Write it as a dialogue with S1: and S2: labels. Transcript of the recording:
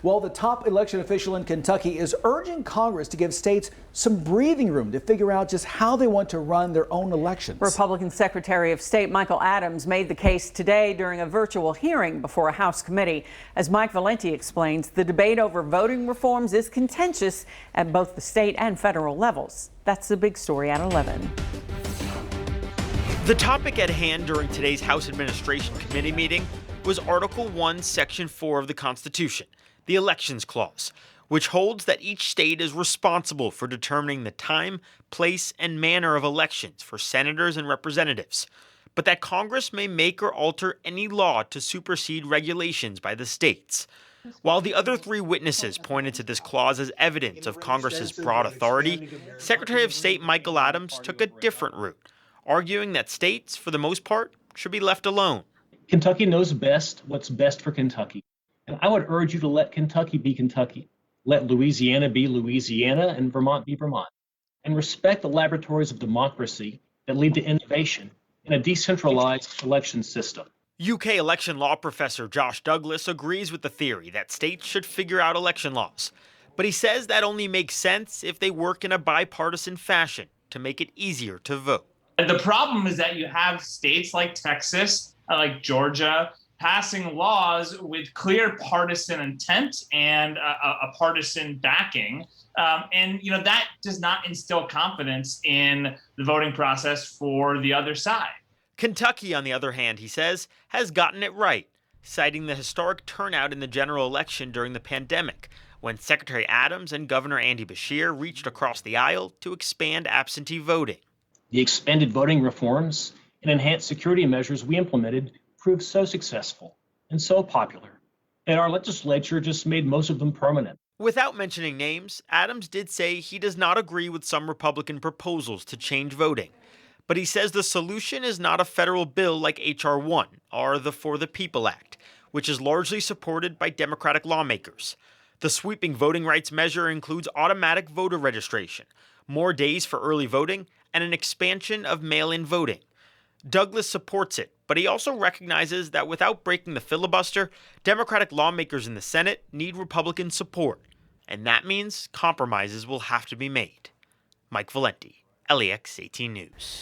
S1: Well, the top election official in Kentucky is urging Congress to give states some breathing room to figure out just how they want to run their own elections.
S2: Republican Secretary of State Michael Adams made the case today during a virtual hearing before a House committee. As Mike Valenti explains, the debate over voting reforms is contentious at both the state and federal levels. That's the big story at 11.
S3: The topic at hand during today's House Administration Committee meeting was Article 1, Section 4 of the Constitution, the Elections Clause, which holds that each state is responsible for determining the time, place, and manner of elections for senators and representatives, but that Congress may make or alter any law to supersede regulations by the states. While the other three witnesses pointed to this clause as evidence of Congress's broad authority, Secretary of State Michael Adams took a different route, arguing that states, for the most part, should be left alone.
S4: Kentucky knows best what's best for Kentucky. And I would urge you to let Kentucky be Kentucky. Let Louisiana be Louisiana and Vermont be Vermont. And respect the laboratories of democracy that lead to innovation in a decentralized election system.
S3: UK election law professor Josh Douglas agrees with the theory that states should figure out election laws. But he says that only makes sense if they work in a bipartisan fashion to make it easier to vote.
S5: The problem is that you have states like Texas, like Georgia, passing laws with clear partisan intent and a partisan backing. And that does not instill confidence in the voting process for the other side.
S3: Kentucky, on the other hand, he says, has gotten it right, citing the historic turnout in the general election during the pandemic, when Secretary Adams and Governor Andy Beshear reached across the aisle to expand absentee voting.
S4: The expanded voting reforms and enhanced security measures we implemented proved so successful and so popular, and our legislature just made most of them permanent.
S3: Without mentioning names, Adams did say he does not agree with some Republican proposals to change voting, but he says the solution is not a federal bill like H.R. 1 or the For the People Act, which is largely supported by Democratic lawmakers. The sweeping voting rights measure includes automatic voter registration, more days for early voting, and an expansion of mail-in voting. Douglas supports it, but he also recognizes that without breaking the filibuster, Democratic lawmakers in the Senate need Republican support, and that means compromises will have to be made. Mike Valenti, LEX 18 News.